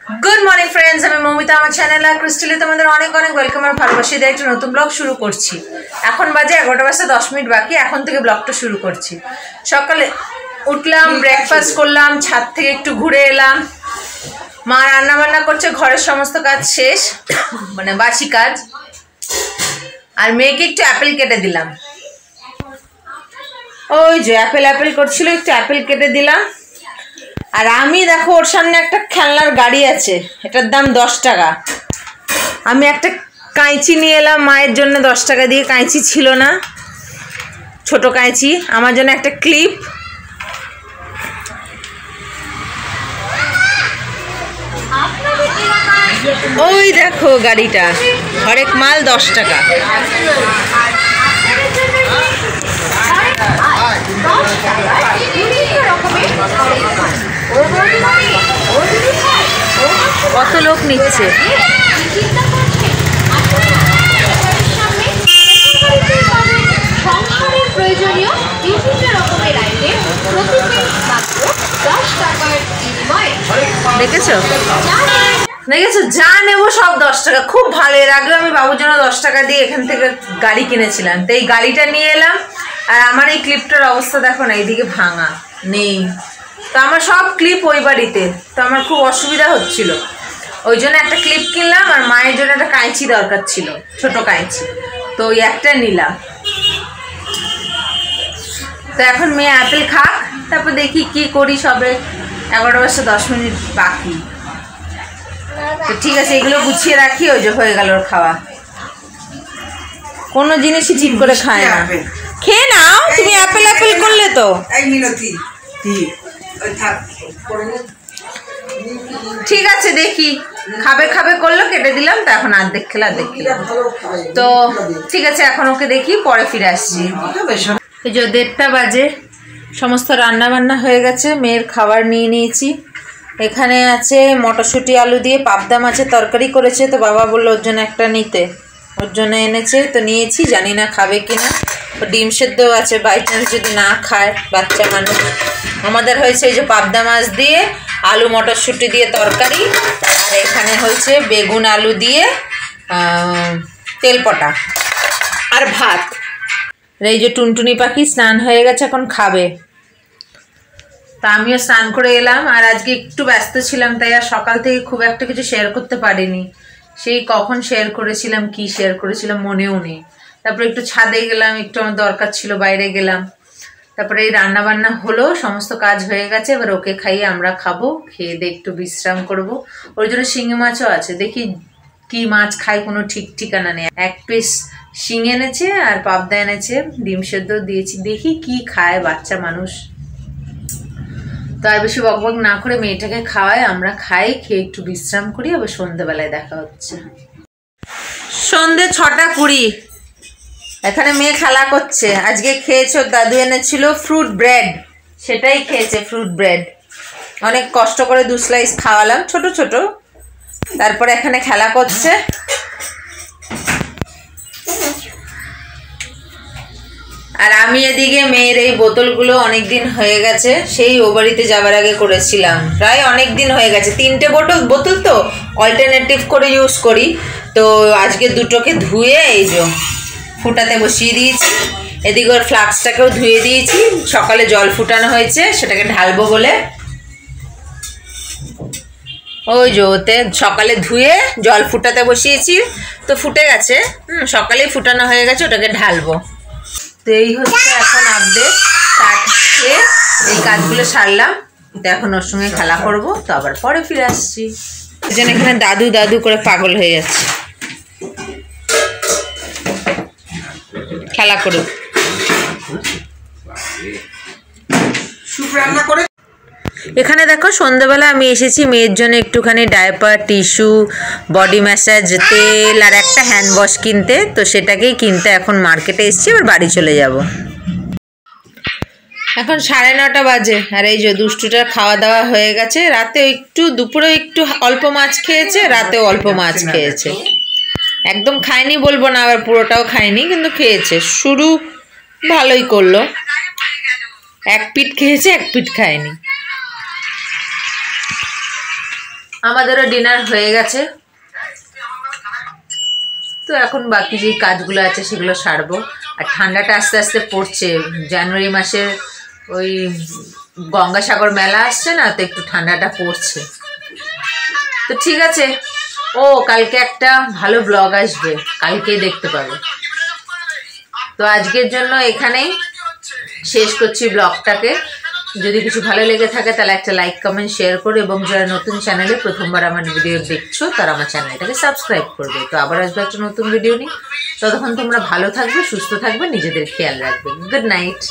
Good morning friends, আমি মমিতা আমার channel আর ক্রিস্টালে তোমাদের অনেক অনেক ওয়েলকাম আর ভালোবাসা দিয়ে একটা নতুন ব্লগ শুরু করছি। এখন বাজে 11:10 বাকি, এখন থেকে ব্লগটা শুরু করছি। সকালে উঠলাম, ব্রেকফাস্ট করলাম, ছাদ থেকে একটু ঘুরে এলাম। মা রান্না বান্না করছে, ঘরের সমস্ত কাজ শেষ, মানে বাসি কাজ। আর মেয়েকে একটু অ্যাপেল কেটে দিলাম। ওই যে অ্যাপেল করছিল, একটু অ্যাপেল কেটে দিলাম। আর আমি দেখো ওর সামনে একটা খেলনার গাড়ি আছে, এটার দাম 10 টাকা। আমি একটা কাঁচি নিয়ে এলাম মায়ের জন্য, 10 টাকা দিয়ে। কাঁচি ছিল না, ছোট কাঁচি। আমার জন্য একটা ক্লিপ। ওই দেখো গাড়িটা, হরেক মাল 10 টাকা। কত লোক নিচ্ছে। দেখেছো যা নেবো সব 10 টাকা। খুব ভালো। এর আগে আমি বাবুর জন্য 10 টাকা দিয়ে এখান থেকে গাড়ি কিনেছিলাম, তো এই গাড়িটা নিয়ে এলাম। আর আমার এই ক্লিপটার অবস্থা দেখো না, এইদিকে ভাঙা নেই। তো আমার সব ক্লিপ ওই বাড়িতে, তো আমার খুব অসুবিধা হচ্ছিল। ওই জন্য একটা ক্লিপ কিনলাম। আর মায়ের জন্য একটা কাঁচি দরকার ছিল, ছোট কাঁচি, তো ওই একটা নিলাম। তো এখন মেয়ে অ্যাপেল খাক, তারপর দেখি কি করি। সবে 11:10 বাকি। তো ঠিক আছে, এগুলো গুছিয়ে রাখি। ওই যে হয়ে গেল ওর খাওয়া। কোনো জিনিসই ঠিক করে খায় না। খেয়ে নাও তুমি, অ্যাপেল করলে তো। ঠিক আছে, দেখি খাবে করলো, কেটে দিলাম। তো এখন অর্ধেক খেলা তো ঠিক আছে, এখন ওকে দেখি, পরে ফিরে আসছি। এই যে 1:30 বাজে, সমস্ত রান্না বান্না হয়ে গেছে। মেয়ের খাবার নিয়ে নিয়েছি। এখানে আছে মটরশুঁটি আলু দিয়ে পাবদা মাছের তরকারি করেছে, তো বাবা বললো ওর জন্য একটা নিতে, ওর জন্য এনেছে। তো নিয়েছি, জানি না খাবে কিনা। ডিম সেদ্ধও আছে, বাই চান্স যদি না খায়, বাচ্চা মানুষ। আমাদের হয়েছে এই যে পাবদা মাছ দিয়ে আলু মটরশুঁটি দিয়ে তরকারি। আর এখানে হয়েছে বেগুন আলু দিয়ে তেলপটা আর ভাত। এই যে টুনটুনি পাখি স্নান হয়ে গেছে, এখন খাবে। তা আমিও স্নান করে এলাম। আর আজকে একটু ব্যস্ত ছিলাম, তাই আর সকাল থেকে খুব একটা কিছু শেয়ার করতে পারিনি। সেই কখন শেয়ার করেছিলাম, কি শেয়ার করেছিলাম মনেও নেই। তারপরে একটু ছাদে গেলাম, একটু আমার দরকার ছিল, বাইরে গেলাম। তারপরে এই রান্না বান্না হলো, সমস্ত কাজ হয়ে গেছে। এবার ওকে খাইয়ে আমরা খাবো, খেয়ে দিয়ে একটু বিশ্রাম করব। ওর জন্য শিঙি মাছও আছে, দেখি কি মাছ খাই, কোনো ঠিক ঠিকানা নেই। 1 পিস শিং এনেছে আর পাবদা এনেছে, ডিম সেদ্ধ দিয়েছি, দেখি কি খায় বাচ্চা মানুষ। তো আর বেশি বকবক না করে মেয়েটাকে খাওয়াই, আমরা খাই, খেয়ে একটু বিশ্রাম করি। আবার সন্ধ্যেবেলায় দেখা হচ্ছে। সন্ধ্যে 6:20। এখানে মেয়ে খেলা করছে। আজকে খেয়েছে, দাদু এনেছিল ফ্রুট ব্রেড, সেটাই খেয়েছে। ফ্রুট ব্রেড অনেক কষ্ট করে 2 স্লাইস খাওয়ালাম, ছোট ছোট। তারপরে এখানে খেলা করছে। আর আমি এদিকে মেয়ের এই বোতলগুলো অনেকদিন হয়ে গেছে, সেই ও বাড়িতে যাবার আগে করেছিলাম। প্রায় অনেক দিন হয়ে গেছে, 3টে বোতল তো অল্টারনেটিভ করে ইউজ করি। তো আজকে দুটোকে ধুয়ে এই যে ফুটাতে বসিয়ে দিয়েছি। এদিকে ওর ফ্লাক্সটাকেও ধুয়ে দিয়েছি, সকালে জল ফুটানো হয়েছে, সেটাকে ঢালবো বলে। ওই যে ওতে সকালে ধুয়ে জল ফুটাতে বসিয়েছি, তো ফুটে গেছে। সকালেই ফুটানো হয়ে গেছে, ওটাকে ঢালবো। তো এই হচ্ছে এখন আপডেট। খেয়ে এই কাজগুলো সারলাম, তো এখন ওর সঙ্গে খেলা করবো। তো আবার পরে ফিরে আসছি। এই জন্য এখানে দাদু দাদু করে পাগল হয়ে যাচ্ছে, খেলা করে। এখানে দেখো সন্ধ্যাবেলা আমি এসেছি মেয়ের জন্য একটুখানি ডায়পার, টিস্যু, বডি ম্যাসাজ, তেল আর একটা হ্যান্ড ওয়াশ কিনতে। তো সেটাকেই কিনতে এখন মার্কেটে এসেছি, এবার বাড়ি চলে যাব। এখন 9:30 বাজে। আর এই যে দুষ্টুটার খাওয়া দাওয়া হয়ে গেছে। রাতে একটু, দুপুরে একটু অল্প মাছ খেয়েছে, রাতেও অল্প মাছ খেয়েছে। একদম খায়নি বলবো না, আবার পুরোটাও খায়নি, কিন্তু খেয়েছে। শুরু ভালোই করলো, এক পিঠ খেয়েছে, এক পিঠ খায়নি। আমাদেরও ডিনার হয়ে গেছে, তো এখন বাকি যে কাজগুলো আছে সেগুলো সারবো। আর ঠান্ডাটা আস্তে আস্তে পড়ছে, জানুয়ারি মাসে ওই গঙ্গাসাগর মেলা আসছে না, তো একটু ঠান্ডাটা পড়ছে। তো ঠিক আছে, ও কালকে একটা ভালো ব্লগ আসবে, কালকেই দেখতে পাবে। তো আজকের জন্য এখানেই শেষ করছি ব্লগটাকে। যদি কিছু ভালো লেগে থাকে তাহলে একটা লাইক কমেন্ট শেয়ার করো, এবং যারা নতুন চ্যানেলে প্রথমবার আমার ভিডিও দেখছো তারা আমার চ্যানেলটাকে সাবস্ক্রাইব করবে। তো আবার আসবে একটা নতুন ভিডিও নিয়ে, ততক্ষণ তোমরা ভালো থাকবে, সুস্থ থাকবে, নিজেদের খেয়াল রাখবে। Good night.